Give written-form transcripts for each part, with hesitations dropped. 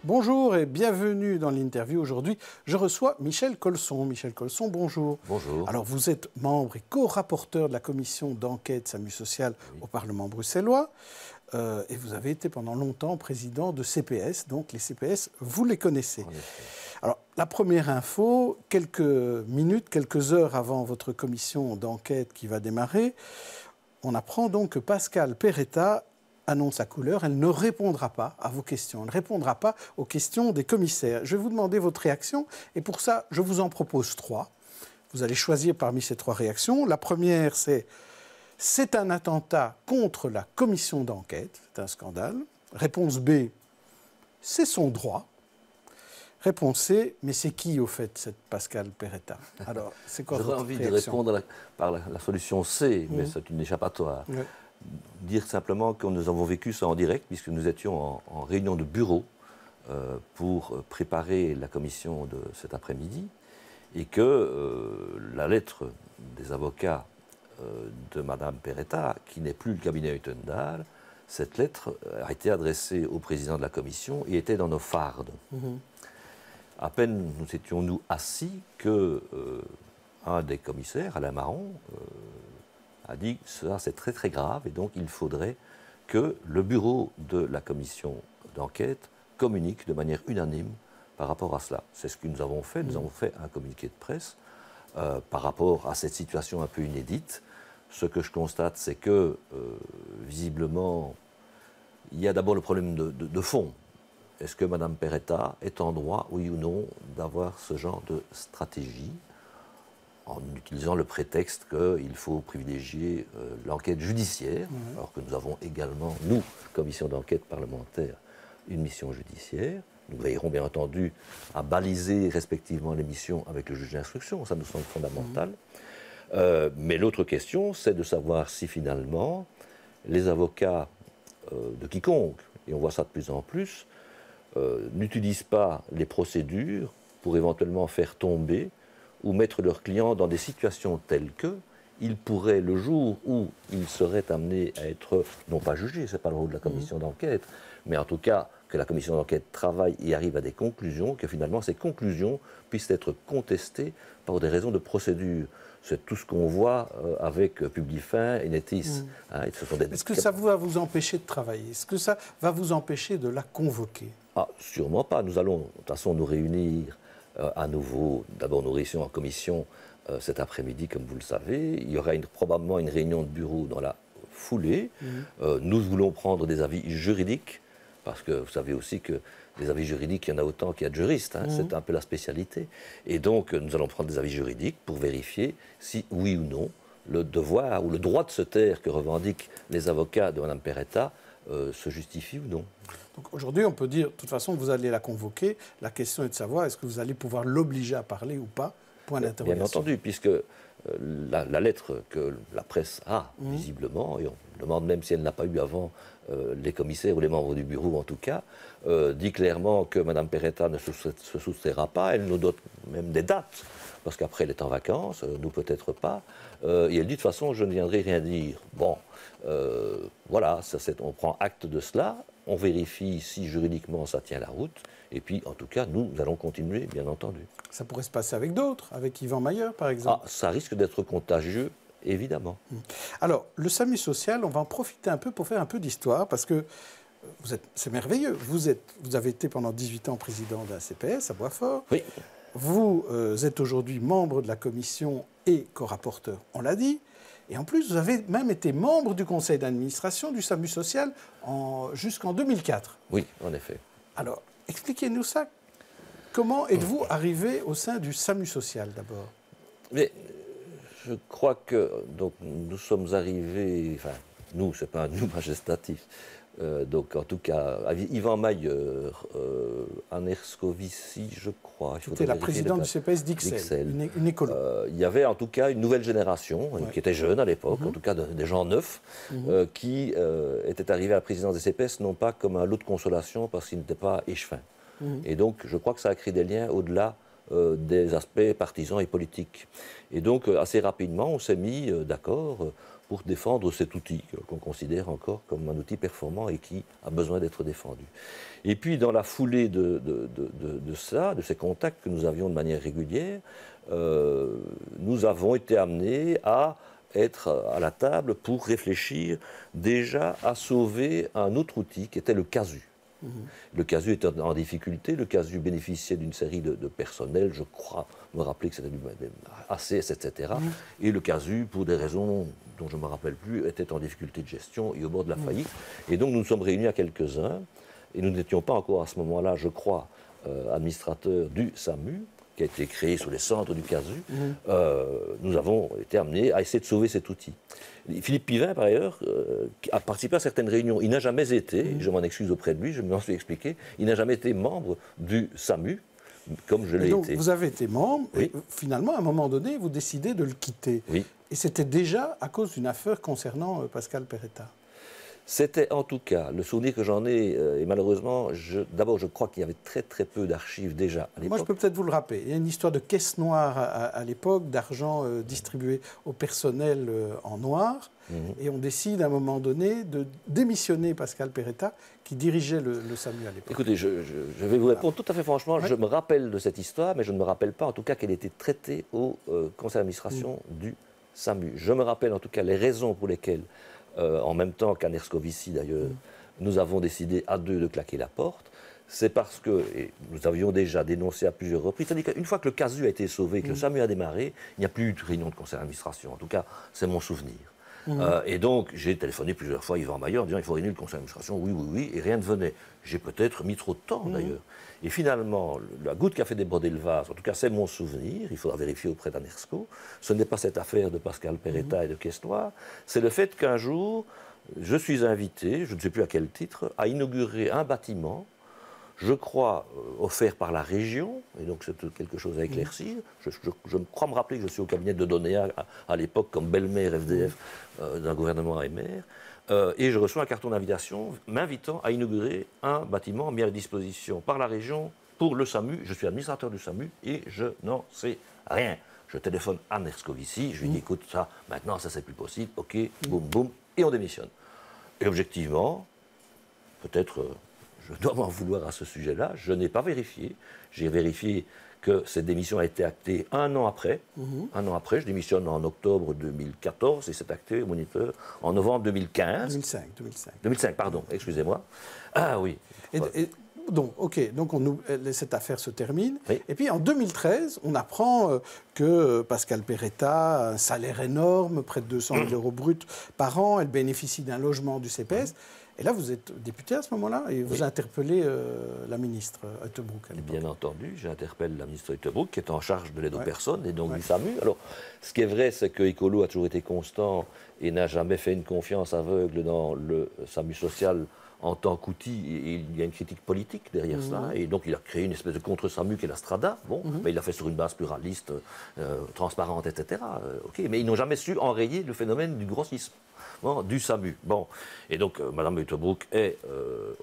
Bonjour et bienvenue dans l'interview. Aujourd'hui, je reçois Michel Colson. Michel Colson, bonjour. Bonjour. Alors, vous êtes membre et co-rapporteur de la commission d'enquête SAMU Social au Parlement bruxellois. Et vous avez été pendant longtemps président de CPS. Donc, les CPS, vous les connaissez. Alors, la première info, quelques minutes, quelques heures avant votre commission d'enquête qui va démarrer, on apprend donc que Pascale Perretta annonce sa couleur, elle ne répondra pas à vos questions, elle ne répondra pas aux questions des commissaires. Je vais vous demander votre réaction et pour ça, je vous en propose 3. Vous allez choisir parmi ces 3 réactions. La première, c'est un attentat contre la commission d'enquête, c'est un scandale. Réponse B, c'est son droit. Réponse C, mais c'est qui au fait cette Pascale Perretta? Alors, c'est quoi votre réaction? J'aurais envie de répondre par la solution C, mais c'est une échappatoire. Oui. Dire simplement que nous avons vécu ça en direct, puisque nous étions en réunion de bureau pour préparer la commission de cet après-midi, et que la lettre des avocats de Mme Perretta, qui n'est plus le cabinet Uytendal, cette lettre a été adressée au président de la commission et était dans nos fardes. À peine nous étions assis que un des commissaires, Alain Marron, a dit que ça c'est très très grave et donc il faudrait que le bureau de la commission d'enquête communique de manière unanime par rapport à cela. C'est ce que nous avons fait. Nous avons fait un communiqué de presse par rapport à cette situation un peu inédite. Ce que je constate, c'est que visiblement, il y a d'abord le problème de fond. Est-ce que Mme Perretta est en droit, oui ou non, d'avoir ce genre de stratégie en utilisant le prétexte qu'il faut privilégier l'enquête judiciaire, alors que nous avons également, nous, commission d'enquête parlementaire, une mission judiciaire. Nous veillerons bien entendu à baliser respectivement les missions avec le juge d'instruction, ça nous semble fondamental. Mais l'autre question, c'est de savoir si finalement les avocats de quiconque, et on voit ça de plus en plus, n'utilisent pas les procédures pour éventuellement faire tomber ou mettre leurs clients dans des situations telles qu'ils pourraient, le jour où ils seraient amenés à être, non pas jugés, ce n'est pas le rôle de la commission d'enquête, mais en tout cas que la commission d'enquête travaille et arrive à des conclusions, que finalement ces conclusions puissent être contestées par des raisons de procédure. C'est tout ce qu'on voit avec Publifin et Netis. Est-ce que ça va vous empêcher de travailler? Est-ce que ça va vous empêcher de la convoquer? Ah, sûrement pas. Nous allons de toute façon nous réunir à nouveau. D'abord, nous réunissons en commission cet après-midi, comme vous le savez. Il y aura probablement une réunion de bureau dans la foulée. Nous voulons prendre des avis juridiques, parce que vous savez aussi que des avis juridiques, il y en a autant qu'il y a de juristes. C'est un peu la spécialité. Et donc, nous allons prendre des avis juridiques pour vérifier si, oui ou non, le devoir ou le droit de se taire que revendiquent les avocats de Mme Perretta se justifie ou non. Donc aujourd'hui, on peut dire, de toute façon, vous allez la convoquer. La question est de savoir, est-ce que vous allez pouvoir l'obliger à parler ou pas? Point d'interrogation. Bien entendu, puisque la lettre que la presse a, visiblement, et on demande même si elle n'a pas eu avant les commissaires ou les membres du bureau en tout cas, dit clairement que Mme Perretta ne se soustraira pas. Elle nous donne même des dates, parce qu'après elle est en vacances, nous peut-être pas. Et elle dit de toute façon, je ne viendrai rien dire. Bon, voilà, on prend acte de cela. On vérifie si juridiquement ça tient la route. Et puis, en tout cas, nous allons continuer, bien entendu. Ça pourrait se passer avec d'autres, avec Yvan Mayer, par exemple. Ah, ça risque d'être contagieux, évidemment. Alors, le SAMU social, on va en profiter un peu pour faire un peu d'histoire, parce que c'est merveilleux. Vous avez été pendant 18 ans président de la CPS à Boitsfort. Oui. Vous êtes aujourd'hui membre de la commission et co-rapporteur, on l'a dit. Et en plus, vous avez même été membre du conseil d'administration du SAMU social jusqu'en 2004. Oui, en effet. Alors, expliquez-nous ça. Comment êtes-vous arrivé au sein du SAMU social, d'abord? Mais je crois que donc, nous sommes arrivés... Enfin, nous, ce n'est pas un nous majestatif. Donc, en tout cas, Yvan Mayer, Anne Erscovici, je crois. C'était la présidente du CPS d'Ixelles, une écolo. Il y avait en tout cas une nouvelle génération, qui était jeune à l'époque, en tout cas des gens neufs, qui étaient arrivés à la présidence des CPS, non pas comme un lot de consolation, parce qu'ils n'étaient pas échevins. Et donc, je crois que ça a créé des liens au-delà des aspects partisans et politiques. Et donc, assez rapidement, on s'est mis d'accord pour défendre cet outil qu'on considère encore comme un outil performant et qui a besoin d'être défendu. Et puis, dans la foulée de ces contacts que nous avions de manière régulière, nous avons été amenés à être à la table pour réfléchir déjà à sauver un autre outil qui était le CASU. Le CASU était en difficulté, le CASU bénéficiait d'une série de personnels, je crois me rappeler que c'était du ACS, etc. Et le CASU, pour des raisons dont je ne me rappelle plus, était en difficulté de gestion et au bord de la faillite. Et donc nous nous sommes réunis à quelques-uns, et nous n'étions pas encore à ce moment-là, je crois, administrateurs du SAMU, qui a été créé sous les cendres du CASU. Nous avons été amenés à essayer de sauver cet outil. Philippe Pivin, par ailleurs, a participé à certaines réunions. Il n'a jamais été, je m'en excuse auprès de lui, je m'en suis expliqué, il n'a jamais été membre du SAMU, comme je l'ai été. Vous avez été membre, oui. Et finalement, à un moment donné, vous décidez de le quitter. Oui. Et c'était déjà à cause d'une affaire concernant Pascal Perretta. C'était en tout cas, le souvenir que j'en ai, et malheureusement, d'abord je crois qu'il y avait très très peu d'archives déjà à l'époque. Moi je peux peut-être vous le rappeler, il y a une histoire de caisse noire à l'époque, d'argent distribué au personnel en noir, et on décide à un moment donné de démissionner Pascal Perretta, qui dirigeait le SAMU à l'époque. Écoutez, je vais vous répondre tout à fait franchement, je me rappelle de cette histoire, mais je ne me rappelle pas en tout cas qu'elle était traitée au conseil d'administration du SAMU. Je me rappelle en tout cas les raisons pour lesquelles en même temps qu'Anne Erscovici d'ailleurs, nous avons décidé à deux de claquer la porte. C'est parce que, et nous avions déjà dénoncé à plusieurs reprises, c'est-à-dire qu'une fois que le CASU a été sauvé, que le SAMU a démarré, il n'y a plus eu de réunion de conseil d'administration. En tout cas, c'est mon souvenir. Et donc, j'ai téléphoné plusieurs fois à Yvan Maillard en disant il faut réunir le conseil d'administration, oui, et rien ne venait. J'ai peut-être mis trop de temps d'ailleurs. Et finalement, la goutte qui a fait déborder le vase, en tout cas c'est mon souvenir, il faudra vérifier auprès d'Anersco, ce n'est pas cette affaire de Pascal Perretta et de caisse noire, c'est le fait qu'un jour, je suis invité, je ne sais plus à quel titre, à inaugurer un bâtiment, je crois, offert par la région, et donc c'est quelque chose à éclaircir. Je crois me rappeler que je suis au cabinet de Donéa à l'époque comme belle-mère FDF d'un gouvernement AMR, et je reçois un carton d'invitation m'invitant à inaugurer un bâtiment mis à disposition par la région pour le SAMU. Je suis administrateur du SAMU et je n'en sais rien. Je téléphone à Anne Erscovici, je lui dis écoute, ça, maintenant, ça c'est plus possible, ok, boum, boum, et on démissionne. Et objectivement, peut-être je dois m'en vouloir à ce sujet-là, je n'ai pas vérifié. J'ai vérifié que cette démission a été actée un an après. Un an après, je démissionne en octobre 2014 et c'est acté au Moniteur en novembre 2015. 2005, pardon, excusez-moi. Ah oui. Donc, cette affaire se termine. Oui. Et puis, en 2013, on apprend que Pascal Perretta a un salaire énorme, près de 200 000 euros bruts par an. Elle bénéficie d'un logement du CPS. Et là, vous êtes député à ce moment-là et vous interpellez la ministre Uttebroeck. Bien entendu, j'interpelle la ministre Uttebroeck qui est en charge de l'aide aux personnes et donc du SAMU. Alors, ce qui est vrai, c'est que Écolo a toujours été constant et n'a jamais fait une confiance aveugle dans le SAMU social en tant qu'outil. Il y a une critique politique derrière ça. Et donc, il a créé une espèce de contre-SAMU qui est la Strada. Mais il l'a fait sur une base pluraliste, transparente, etc. Mais ils n'ont jamais su enrayer le phénomène du grossisme. Du SAMU. Et donc, Mme Uttebroeck est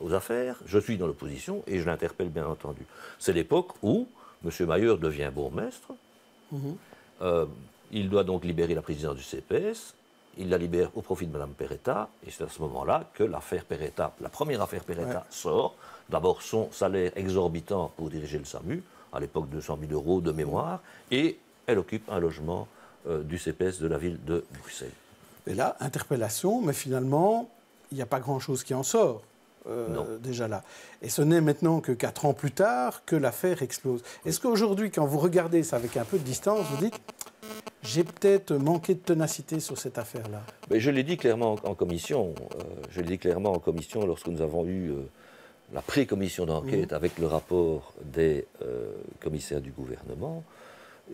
aux affaires, je suis dans l'opposition et je l'interpelle bien entendu. C'est l'époque où M. Maillard devient bourgmestre, il doit donc libérer la présidence du CPS, il la libère au profit de Mme Perretta, et c'est à ce moment-là que l'affaire Perretta, la première affaire Perretta sort. D'abord son salaire exorbitant pour diriger le SAMU, à l'époque 200 000 euros de mémoire, et elle occupe un logement du CPS de la ville de Bruxelles. Et là, interpellation, mais finalement, il n'y a pas grand-chose qui en sort, déjà là. Et ce n'est maintenant que 4 ans plus tard que l'affaire explose. Est-ce qu'aujourd'hui, quand vous regardez ça avec un peu de distance, vous dites « j'ai peut-être manqué de ténacité sur cette affaire-là » ? Je l'ai dit clairement en commission. Lorsque nous avons eu la pré-commission d'enquête avec le rapport des commissaires du gouvernement.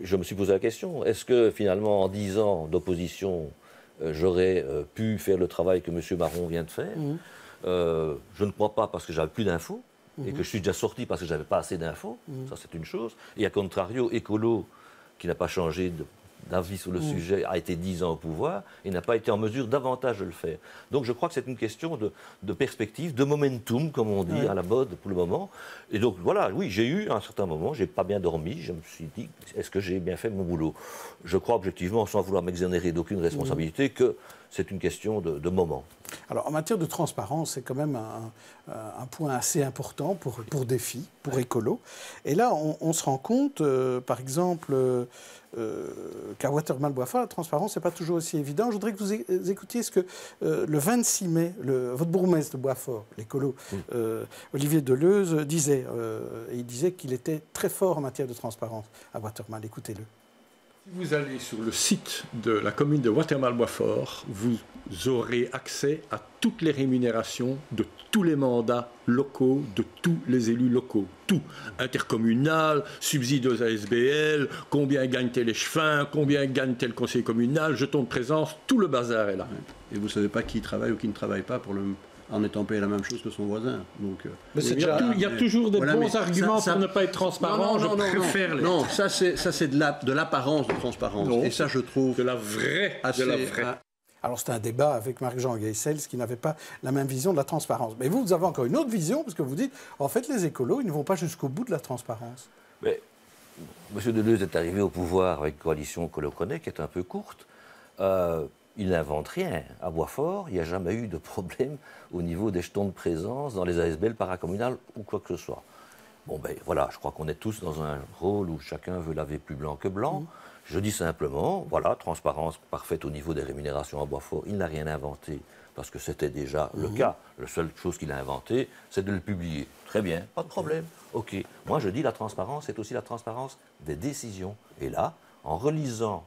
Je me suis posé la question, est-ce que finalement, en 10 ans d'opposition, j'aurais pu faire le travail que M. Marron vient de faire. Je ne crois pas parce que j'avais plus d'infos et que je suis déjà sorti parce que je n'avais pas assez d'infos. Ça, c'est une chose. Et à contrario, Écolo, qui n'a pas changé d'avis sur le sujet a été 10 ans au pouvoir et n'a pas été en mesure davantage de le faire. Donc je crois que c'est une question de perspective, de momentum, comme on dit à la mode pour le moment. Et donc voilà, oui, j'ai eu à un certain moment, j'ai pas bien dormi, je me suis dit, est-ce que j'ai bien fait mon boulot? Je crois objectivement, sans vouloir m'exonérer d'aucune responsabilité, que c'est une question de moment. Alors, en matière de transparence, c'est quand même un point assez important pour Défi, pour Écolo. Et là, on se rend compte, par exemple, qu'à Watermal-Boisfort, la transparence n'est pas toujours aussi évidente. Je voudrais que vous écoutiez ce que le 26 mai, votre bourgmestre de Boisfort, l'Écolo, Olivier Deleuze, disait. Il disait qu'il était très fort en matière de transparence à Watermal. Écoutez-le. Si vous allez sur le site de la commune de Watermal-Boisfort, vous aurez accès à toutes les rémunérations de tous les mandats locaux, de tous les élus locaux. Tout. Intercommunal, subsides aux ASBL, combien gagne tel échevin, combien gagne tel conseil communal, jetons de présence, tout le bazar est là. Et vous ne savez pas qui travaille ou qui ne travaille pas en étant payé la même chose que son voisin. Donc, il y a toujours des bons arguments pour ne pas être transparent. Non, ça c'est de l'apparence de transparence. Non, et ça, je trouve... De la vraie. Alors, c'était un débat avec Marc-Jean Gueissels qui n'avait pas la même vision de la transparence. Mais vous avez encore une autre vision, parce que vous dites, en fait, les écolos, ils ne vont pas jusqu'au bout de la transparence. Mais M. Deleuze est arrivé au pouvoir avec une coalition que l'on connaît, qui est un peu courte. Il n'invente rien. À Boisfort, il n'y a jamais eu de problème au niveau des jetons de présence dans les ASBL paracommunales ou quoi que ce soit. Bon, ben voilà, je crois qu'on est tous dans un rôle où chacun veut laver plus blanc que blanc. Je dis simplement, voilà, transparence parfaite au niveau des rémunérations à Boisfort. Il n'a rien inventé, parce que c'était déjà le cas. La seule chose qu'il a inventée, c'est de le publier. Très bien, pas de problème. OK. Moi, je dis la transparence, c'est aussi la transparence des décisions. Et là, en relisant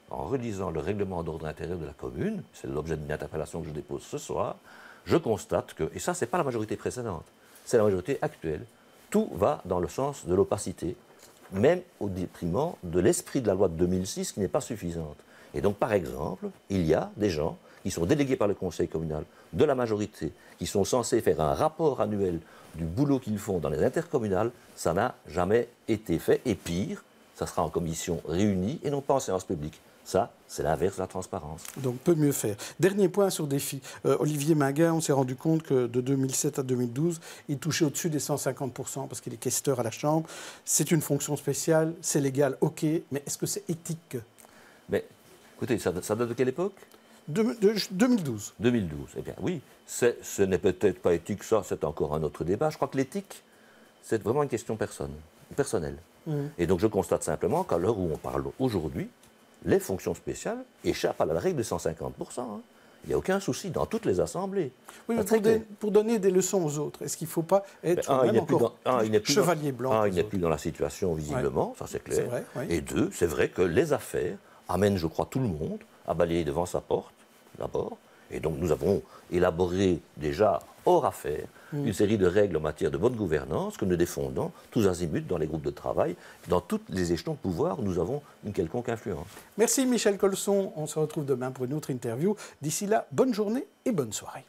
le règlement d'ordre intérieur de la commune, c'est l'objet d'une interpellation que je dépose ce soir, je constate que, et ça, ce n'est pas la majorité précédente, c'est la majorité actuelle, tout va dans le sens de l'opacité, même au détriment de l'esprit de la loi de 2006 qui n'est pas suffisante. Et donc, par exemple, il y a des gens qui sont délégués par le conseil communal de la majorité, qui sont censés faire un rapport annuel du boulot qu'ils font dans les intercommunales. Ça n'a jamais été fait. Et pire, ça sera en commission réunie et non pas en séance publique. Ça, c'est l'inverse de la transparence. Donc, peut mieux faire. Dernier point sur Défi. Olivier Minguin, on s'est rendu compte que de 2007 à 2012, il touchait au-dessus des 150% parce qu'il est questeur à la Chambre. C'est une fonction spéciale, c'est légal, OK, mais est-ce que c'est éthique? Mais, écoutez, ça date de quelle époque? 2012. 2012, eh bien oui. Ce n'est peut-être pas éthique, ça, c'est encore un autre débat. Je crois que l'éthique, c'est vraiment une question personnelle. Et donc, je constate simplement qu'à l'heure où on parle aujourd'hui, les fonctions spéciales échappent à la règle de 150%. Il n'y a aucun souci dans toutes les assemblées. Oui, mais pour donner des leçons aux autres, est-ce qu'il ne faut pas être chevalier blanc? Il n'est plus dans la situation, visiblement, ça c'est clair. Vrai, oui. Et deux, c'est vrai que les affaires amènent, je crois, tout le monde à balayer devant sa porte, d'abord. Et donc nous avons élaboré déjà, hors affaire, une série de règles en matière de bonne gouvernance que nous défendons tous azimuts dans les groupes de travail, dans tous les échelons de pouvoir où nous avons une quelconque influence. Merci Michel Colson. On se retrouve demain pour une autre interview. D'ici là, bonne journée et bonne soirée.